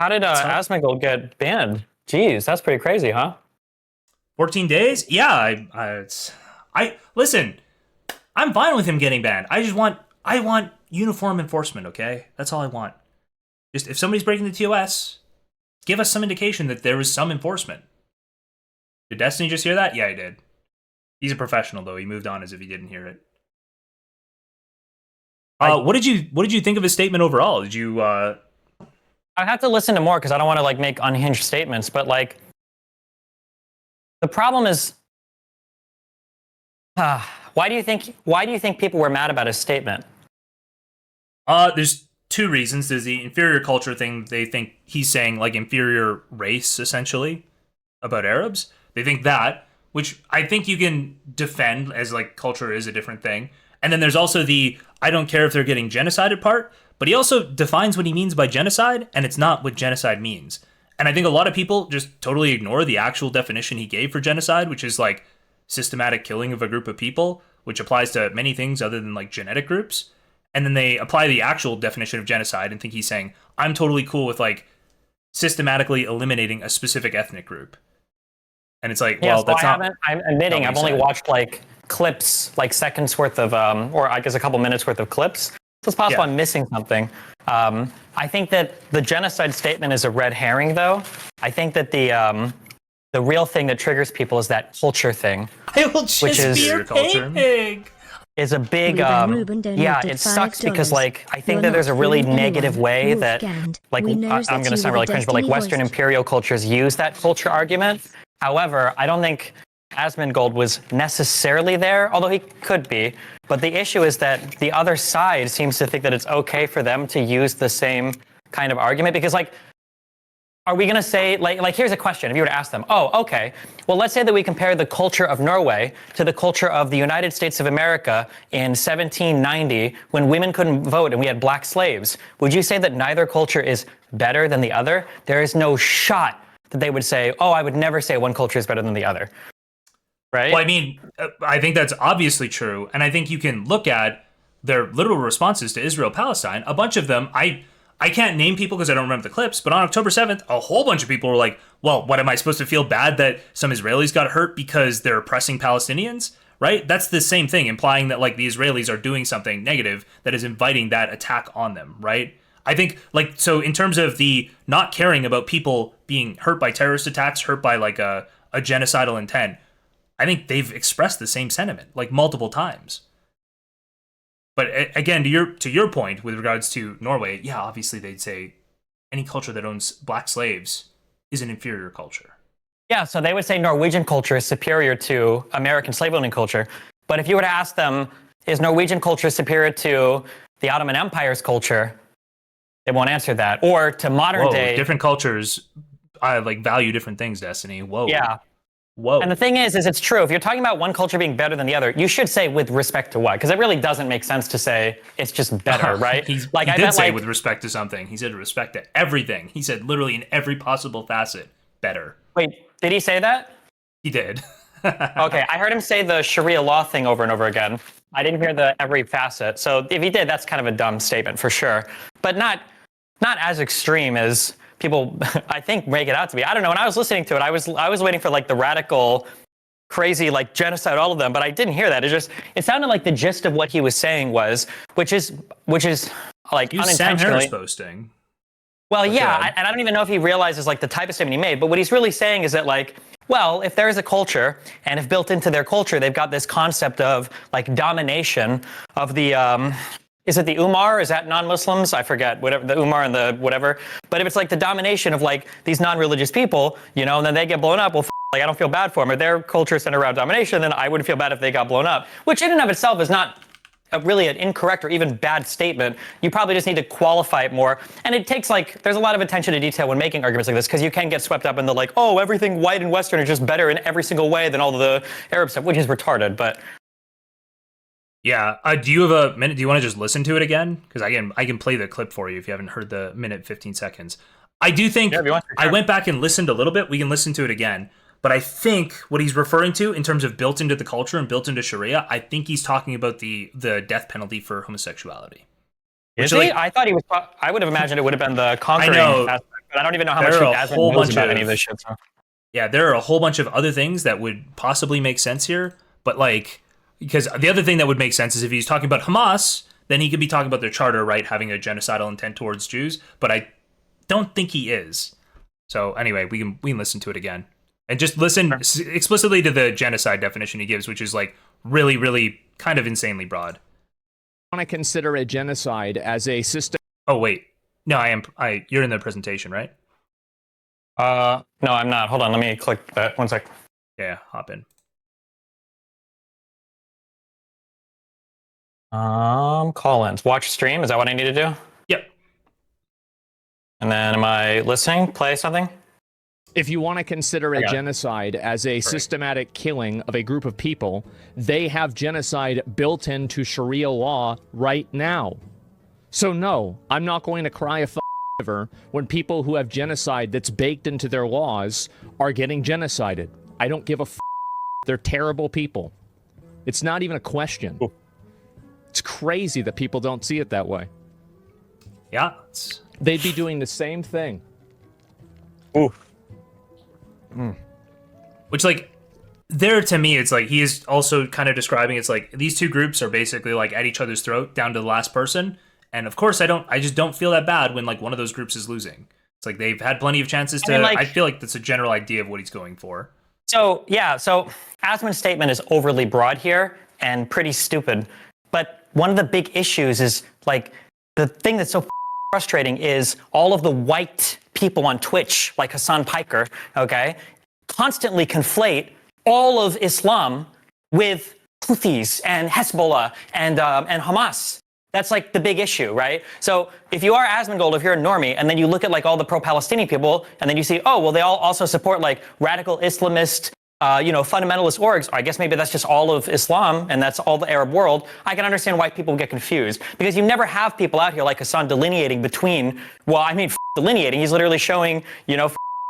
How did Asmongold get banned? Jeez, that's pretty crazy, huh? 14 days? Yeah, I listen. I'm fine with him getting banned. I want uniform enforcement. Okay, that's all I want. Just if somebody's breaking the TOS, give us some indication that there was some enforcement. Did Destiny just hear that? Yeah, he did. He's a professional though. He moved on as if he didn't hear it. What did you think of his statement overall? Did you I have to listen to more because I don't want to like make unhinged statements, but like the problem is, why do you think people were mad about his statement? There's two reasons. There's the inferior culture thing. They think he's saying like inferior race essentially about Arabs. They think that, which I think you can defend as like culture is a different thing. And then there's also the I don't care if they're getting genocided part, but he also defines what he means by genocide, and it's not what genocide means. And I think a lot of people just totally ignore the actual definition he gave for genocide, which is like systematic killing of a group of people, which applies to many things other than like genetic groups. And then they apply the actual definition of genocide and think he's saying, I'm totally cool with like systematically eliminating a specific ethnic group. And it's like, Yeah, well, so that's not. I'm admitting Not I've what he only said. watched like clips, like seconds worth of, or I guess a couple minutes worth of clips. So it's possible Yeah. I'm missing something. I think that the genocide statement is a red herring, though. I think that the real thing that triggers people is that culture thing. I will just Which is- be your pig. Is a big Ruben yeah, donated it sucks $5. because like I think You're that there's a not really fooling negative anyone. way Wolf that Gand. like We knows I'm that going to you sound were really the cringe, but like Destiny Western host. imperial cultures use that culture argument. However, I don't think Asmongold was necessarily there, although he could be. But the issue is that the other side seems to think that it's okay for them to use the same kind of argument because like are we going to say, like, here's a question. If you were to ask them, oh, okay, well, let's say that we compare the culture of Norway to the culture of the United States of America in 1790 when women couldn't vote and we had black slaves. Would you say that neither culture is better than the other? There is no shot that they would say, oh, I would never say one culture is better than the other. Right? Well, I mean, I think that's obviously true. And I think you can look at their literal responses to Israel Palestine. A bunch of them, I can't name people because I don't remember the clips, but on October 7th, a whole bunch of people were like, well, what am I supposed to feel bad that some Israelis got hurt because they're oppressing Palestinians? Right? That's the same thing, implying that like the Israelis are doing something negative that is inviting that attack on them, right? I think like so in terms of the not caring about people being hurt by terrorist attacks, hurt by like a genocidal intent, I think they've expressed the same sentiment like multiple times. But again, to your point with regards to Norway, yeah, obviously they'd say any culture that owns black slaves is an inferior culture. Yeah, so they would say Norwegian culture is superior to American slave owning culture. But if you were to ask them, is Norwegian culture superior to the Ottoman Empire's culture? They won't answer that. Or to modern Whoa, day. different cultures like value different things, Destiny. Whoa. Yeah. Whoa. And the thing is it's true. If you're talking about one culture being better than the other, you should say with respect to what? Because it really doesn't make sense to say it's just better, right? He did say with respect to something. He said respect to everything. He said literally in every possible facet, better. Wait, did he say that? He did. Okay, I heard him say the Sharia law thing over and over again. I didn't hear the every facet. So if he did, that's kind of a dumb statement for sure. But not as extreme as people I think make it out to be. I don't know. When I was listening to it, I was waiting for like the radical, crazy like genocide, all of them, but I didn't hear that. It sounded like the gist of what he was saying was, which is like He was Sam unintentionally. Harris posting. Well, yeah, Okay. and I don't even know if he realizes like the type of statement he made, but what he's really saying is that like, well, if there is a culture and if built into their culture, they've got this concept of like domination of the, is it the Umar? Is that non-Muslims? I forget, whatever, the Umar and the whatever. But if it's like the domination of like these non-religious people, you know, and then they get blown up, well, like I don't feel bad for them. If their culture is centered around domination, then I wouldn't feel bad if they got blown up, which in and of itself is not really an incorrect or even bad statement. You probably just need to qualify it more. And it takes like, there's a lot of attention to detail when making arguments like this because you can get swept up in the like, oh, everything white and Western is just better in every single way than all the Arab stuff, which is retarded. But Yeah. Do you have a minute? Do you want to just listen to it again? Because I can play the clip for you if you haven't heard the minute 15 seconds. I do think Yeah, if you want, I went back and listened a little bit. We can listen to it again. But I think what he's referring to in terms of built into the culture and built into Sharia, I think he's talking about the death penalty for homosexuality. is Which, he? like, I thought he was. I would have imagined it would have been the conquering I know. aspect. but I don't even know how much There are a Asmund whole knows bunch about of- any of this shit. So. Yeah, there are a whole bunch of other things that would possibly make sense here, but like, because the other thing that would make sense is if he's talking about Hamas, then he could be talking about their charter, right, having a genocidal intent towards Jews, but I don't think he is. So anyway, we can listen to it again. And just listen explicitly to the genocide definition he gives, which is like really, really kind of insanely broad. Want to consider a genocide as a system. Oh, wait. No, you're in the presentation, right? No, I'm not. Hold on, let me click that. One sec. Yeah, hop in. Call-ins. Watch stream. Is that what I need to do? Yep. And then am I listening? Play something? If you want to consider a genocide as a systematic killing of a group of people, they have genocide built into Sharia law right now. So no, I'm not going to cry a river when people who have genocide that's baked into their laws are getting genocided. I don't give a They're terrible people. It's not even a question. Ooh. It's crazy that people don't see it that way. Yeah. They'd be doing the same thing. Ooh. Which, like, there to me, it's like he is also kind of describing it's like these two groups are basically like at each other's throat down to the last person. And of course, I just don't feel that bad when like one of those groups is losing. It's like they've had plenty of chances to. I feel like that's a general idea of what he's going for. So Asmund's statement is overly broad here and pretty stupid. But one of the big issues is like the thing that's so frustrating is all of the white people on Twitch, like Hasan Piker, okay, constantly conflate all of Islam with Houthis and Hezbollah and Hamas. That's like the big issue, right? So if you are Asmongold, if you're a normie, and then you look at like all the pro-Palestinian people, and then you see, oh, well, they all also support like radical Islamist, fundamentalist orgs. I guess maybe that's just all of Islam, and that's all the Arab world. I can understand why people get confused because you never have people out here like Hasan delineating between. Well, I mean, delineating. He's literally showing,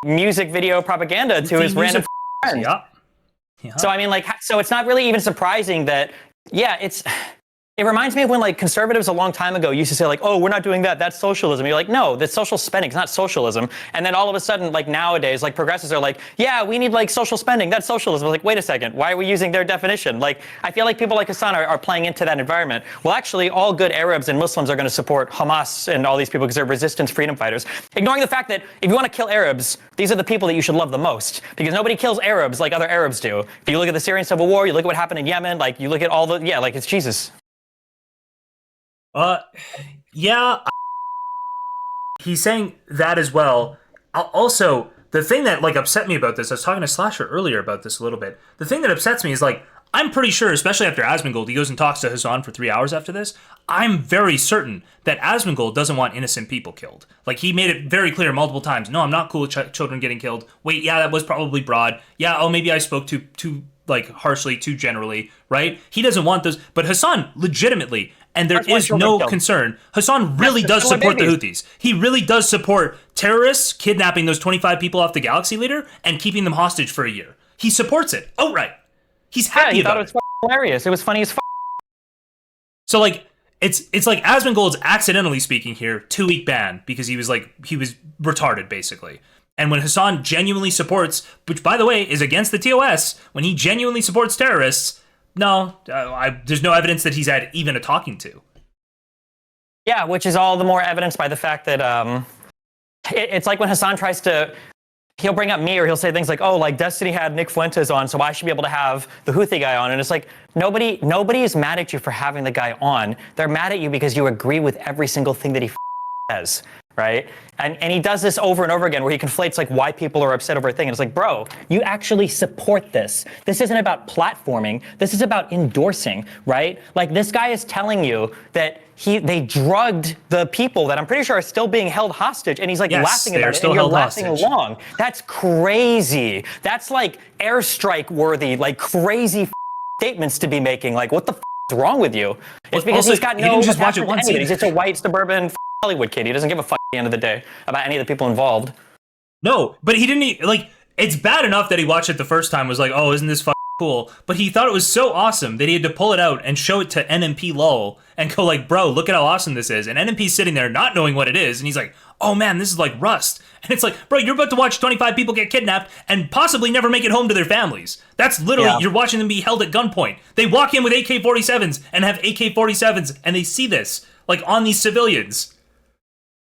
music video propaganda to his random friends. Yeah. So I mean, so it's not really even surprising that. Yeah, It reminds me of when like conservatives a long time ago used to say like, oh, we're not doing that. That's socialism. You're like, no, that's social spending. It's not socialism. And then all of a sudden, like nowadays, like progressives are like, yeah, we need like social spending. That's socialism. Like, wait a second. Why are we using their definition? Like, I feel like people like Hasan are playing into that environment. Well, actually, all good Arabs and Muslims are going to support Hamas and all these people because they're resistance freedom fighters. Ignoring the fact that if you want to kill Arabs, these are the people that you should love the most because nobody kills Arabs like other Arabs do. If you look at the Syrian civil war, you look at what happened in Yemen, like you look at all the, like it's Jesus. Yeah, he's saying that as well. Also, the thing that like upset me about this, I was talking to Slasher earlier about this a little bit. The thing that upsets me is like, I'm pretty sure, especially after Asmongold, he goes and talks to Hasan for 3 hours after this. I'm very certain that Asmongold doesn't want innocent people killed. Like, he made it very clear multiple times. No, I'm not cool with children getting killed. Wait, yeah, that was probably broad. Yeah, oh, maybe I spoke too like harshly, too generally, right? He doesn't want those. But Hasan, legitimately, and there is no concern, Hasan really does support the Houthis. He really does support terrorists kidnapping those 25 people off the Galaxy Leader and keeping them hostage for a year. He supports it outright. He's happy about it. He thought it was hilarious. It was funny as fuck. So like, it's like Asmongold's accidentally speaking here, 2-week ban because he was retarded basically. And when Hasan genuinely supports, which by the way is against the TOS, when he genuinely supports terrorists, no, there's no evidence that he's had even a talking to. Yeah, which is all the more evidence by the fact that it's like when Hasan tries to, he'll bring up me or he'll say things like, oh, like Destiny had Nick Fuentes on, so I should be able to have the Houthi guy on. And it's like, nobody is mad at you for having the guy on. They're mad at you because you agree with every single thing that he says. Right? And he does this over and over again where he conflates like why people are upset over a thing. And it's like, bro, you actually support this. This isn't about platforming. This is about endorsing, right? Like this guy is telling you that they drugged the people that I'm pretty sure are still being held hostage. And he's like laughing about it and you're laughing along. That's crazy. That's like airstrike worthy, like crazy statements to be making. Like what the is wrong with you? It's because he's got no attachment to anybody. He's just a white suburban Hollywood kid. He doesn't give a fuck at the end of the day about any of the people involved. No, but he didn't like. It's bad enough that he watched it the first time, was like, oh, isn't this cool? But he thought it was so awesome that he had to pull it out and show it to NMP LOL and go like, bro, look at how awesome this is. And NMP's sitting there not knowing what it is, and he's like, oh man, this is like Rust. And it's like, bro, you're about to watch 25 people get kidnapped and possibly never make it home to their families. That's literally, you're watching them be held at gunpoint. They walk in with AK-47s and have AK-47s and they see this, like on these civilians.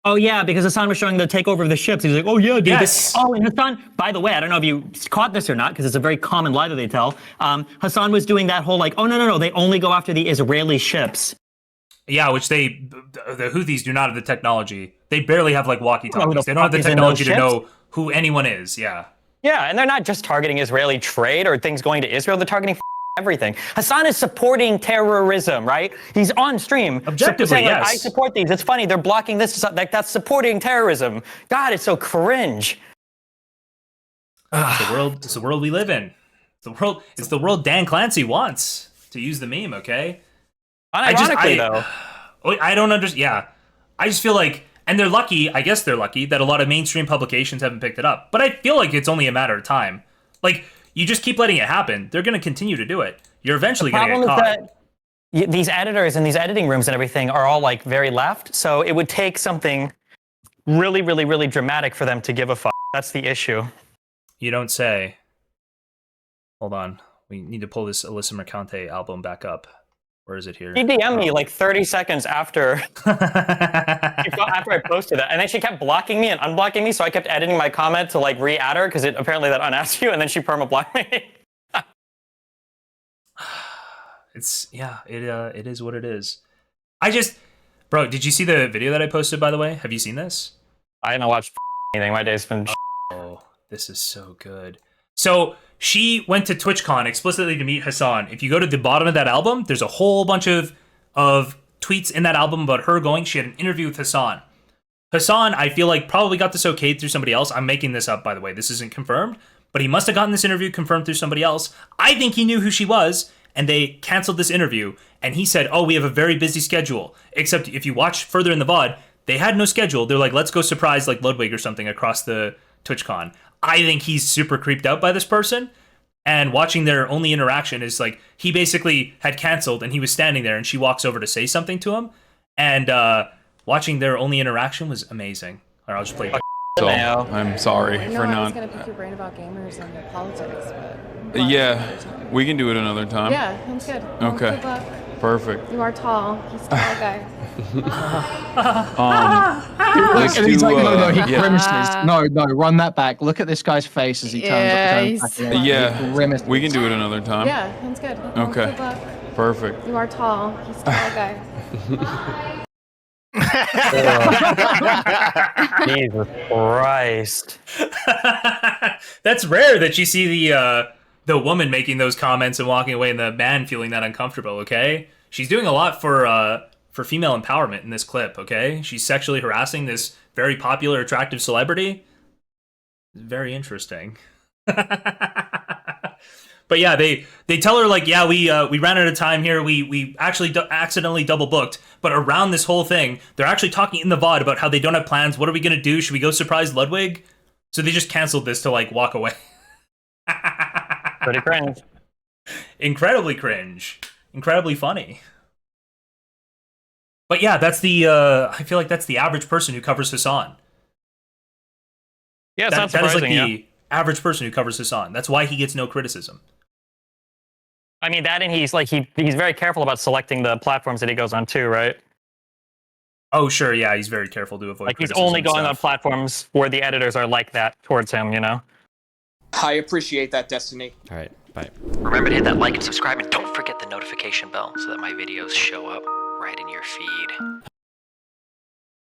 Oh yeah, because Hasan was showing the takeover of the ships. He's like, oh yeah, dude. Yes. Oh, and Hasan, by the way, I don't know if you caught this or not, because it's a very common lie that they tell. Hasan was doing that whole like, oh no, they only go after the Israeli ships. Yeah, which the Houthis do not have the technology. They barely have like walkie-talkies. They don't have the technology to know who anyone is. Yeah. Yeah, and they're not just targeting Israeli trade or things going to Israel. They're targeting everything. Hasan is supporting terrorism, right? He's on stream. Objectively, saying, like, yes. I support these. It's funny. They're blocking this. Like, that's supporting terrorism. God, it's so cringe. It's the world we live in. It's the world Dan Clancy wants, to use the meme, okay? Unironically, though. I don't understand. Yeah. I just feel like, and they're lucky, I guess they're lucky, that a lot of mainstream publications haven't picked it up. But I feel like it's only a matter of time. Like, you just keep letting it happen. They're going to continue to do it. You're eventually going to get caught. The problem is that these editors and these editing rooms and everything are all like very left. So it would take something really, really, really dramatic for them to give a fuck. That's the issue. You don't say. Hold on. We need to pull this Alyssa Mercante album back up. Where is it here? She DM'd me like 30 seconds after after I posted that. And then she kept blocking me and unblocking me, so I kept editing my comment to like re-add her, because apparently that unasked you, and then she perma-blocked me. It is what it is. Bro, did you see the video that I posted, by the way? Have you seen this? I haven't watched anything. My day's been Oh, this is so good. So she went to TwitchCon explicitly to meet Hasan. If you go to the bottom of that album, there's a whole bunch of tweets in that album about her going. She had an interview with Hasan. Hasan, I feel like, probably got this okayed through somebody else. I'm making this up, by the way. This isn't confirmed. But he must have gotten this interview confirmed through somebody else. I think he knew who she was, and they canceled this interview. And he said, oh, we have a very busy schedule. Except if you watch further in the VOD, they had no schedule. They're like, let's go surprise like Ludwig or something across the TwitchCon. I think he's super creeped out by this person. And watching their only interaction is like, he basically had canceled and he was standing there and she walks over to say something to him. And watching their only interaction was amazing. All right, I'll just play it. So, I'm sorry for not. I was going to pick your brain about gamers and politics, but yeah, we can do it another time. Yeah, sounds good. Well, Okay. good luck. Perfect. You are tall. He's a tall guy. Let's and he's do, like, no, he yeah. grimaces. No, run that back. Look at this guy's face as he turns up. Yeah, we can do it another time. Yeah, sounds good. Well, Okay. Good luck. Perfect. You are tall. He's a tall guy. Jesus Christ. That's rare that you see the woman making those comments and walking away and the man feeling that uncomfortable, okay? She's doing a lot for female empowerment in this clip, okay? She's sexually harassing this very popular, attractive celebrity. Very interesting. But yeah, they tell her like, yeah, we ran out of time here. We actually accidentally double booked. But around this whole thing, they're actually talking in the VOD about how they don't have plans. What are we gonna do? Should we go surprise Ludwig? So they just canceled this to like walk away. Pretty cringe. Incredibly cringe. Incredibly funny. But yeah, that's I feel like that's the average person who covers Hasan. Yeah, it's not surprising. That is like the average person who covers Hasan. That's why he gets no criticism. I mean, that, and he's like, he's very careful about selecting the platforms that he goes on too, right? Oh, sure, yeah, he's very careful to avoid like he's criticism only and going stuff. on platforms where the editors are like that towards him, you know? I appreciate that, Destiny. All right, bye. Remember to hit that like and subscribe, and don't forget the notification bell so that my videos show up right in your feed.